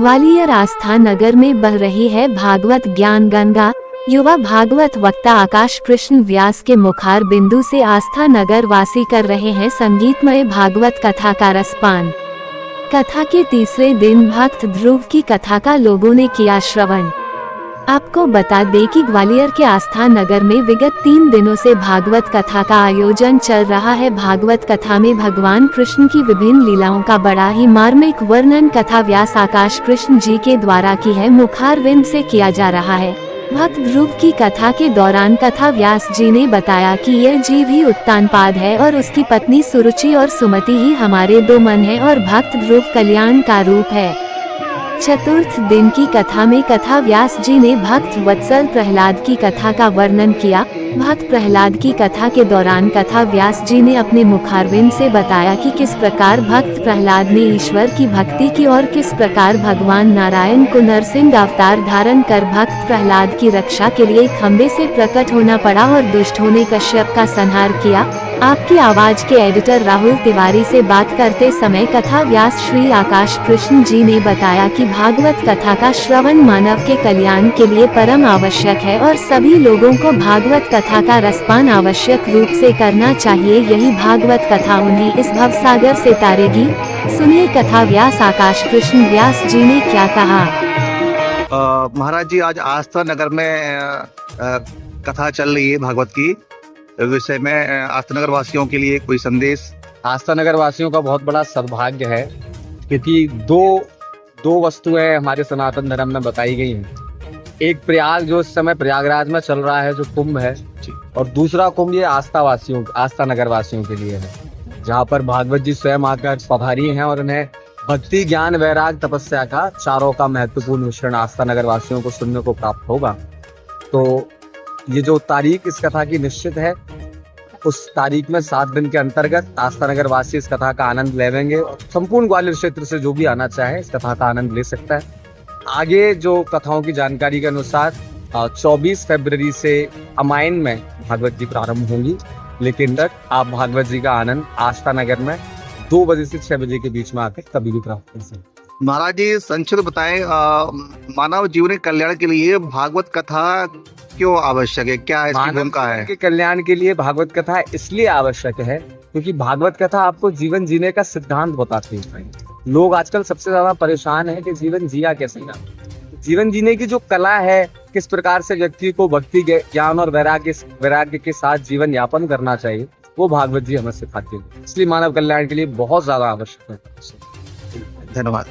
ग्वालियर आस्था नगर में बह रही है भागवत ज्ञान गंगा। युवा भागवत वक्ता आकाश कृष्ण व्यास के मुखार बिंदु से आस्था नगर वासी कर रहे हैं संगीतमय भागवत कथा का रसपान। कथा के तीसरे दिन भक्त ध्रुव की कथा का लोगों ने किया श्रवण। आपको बता दें कि ग्वालियर के आस्था नगर में विगत 3 दिनों से भागवत कथा का आयोजन चल रहा है। भागवत कथा में भगवान कृष्ण की विभिन्न लीलाओं का बड़ा ही मार्मिक वर्णन कथा व्यास आकाश कृष्ण जी के द्वारा की है मुखारविंद से किया जा रहा है। भक्त ध्रुव की कथा के दौरान कथा व्यास जी ने बताया कि यह जीव ही उत्तानपाद है और उसकी पत्नी सुरुचि और सुमति ही हमारे 2 मन है और भक्त ध्रुव कल्याण का रूप है। चतुर्थ दिन की कथा में कथा व्यास जी ने भक्त वत्सल प्रहलाद की कथा का वर्णन किया। भक्त प्रहलाद की कथा के दौरान कथा व्यास जी ने अपने मुखारविंद से बताया कि किस प्रकार भक्त प्रहलाद ने ईश्वर की भक्ति की और किस प्रकार भगवान नारायण को नरसिंह अवतार धारण कर भक्त प्रहलाद की रक्षा के लिए खंबे से प्रकट होना पड़ा और दुष्ट होने कश्यप का संहार किया। आपकी आवाज के एडिटर राहुल तिवारी से बात करते समय कथा व्यास श्री आकाश कृष्ण जी ने बताया कि भागवत कथा का श्रवण मानव के कल्याण के लिए परम आवश्यक है और सभी लोगों को भागवत कथा का रसपान आवश्यक रूप से करना चाहिए। यही भागवत कथा उन्हें इस भवसागर से तारेगी। सुनिए कथा व्यास आकाश कृष्ण व्यास जी ने क्या कहा। महाराज जी, आज आस्था नगर में कथा चल रही है भागवत की विषय में। आस्था नगर वासियों के लिए कोई संदेश? आस्था नगर वासियों का बहुत बड़ा सौभाग्य है क्योंकि दो वस्तुएं हमारे सनातन धर्म में बताई गई हैं। एक प्रयाग जो इस समय प्रयागराज में चल रहा है जो कुंभ है, और दूसरा कुंभ ये आस्था नगर वासियों के लिए है, जहाँ पर भागवत जी स्वयं आकर पधारी हैं और उन्हें भक्ति ज्ञान वैराग तपस्या का चारों का महत्वपूर्ण मिश्रण आस्था नगर वासियों को सुनने को प्राप्त होगा। तो ये जो तारीख इस कथा की निश्चित है, उस तारीख में 7 दिन के अंतर्गत आस्था नगर वासी इस कथा का आनंद लेंगे। संपूर्ण ग्वालियर क्षेत्र से जो भी आना चाहे इस कथा का आनंद ले सकता है। आगे जो कथाओं की जानकारी के अनुसार 24 फरवरी से अमायन में भागवत जी प्रारंभ होंगी, लेकिन तक आप भागवत जी का आनंद आस्था नगर में 2 बजे से 6 बजे के बीच में आकर कभी भी प्राप्त कर सकते। महाराज जी, संक्षिप्त बताएं, मानव जीवन कल्याण के लिए भागवत कथा क्यों आवश्यक है? क्या इसकी भूमिका है? के कल्याण के लिए भागवत कथा इसलिए आवश्यक है क्योंकि भागवत कथा आपको जीवन जीने का सिद्धांत बताती है। लोग आजकल सबसे ज्यादा परेशान है कि जीवन जिया कैसे ना। जीवन जीने की जो कला है, किस प्रकार से व्यक्ति को भक्ति ज्ञान और वैराग्य के साथ जीवन यापन करना चाहिए, वो भागवत जी हमें सिखाती है। इसलिए मानव कल्याण के लिए बहुत ज्यादा आवश्यक है। धन्यवाद।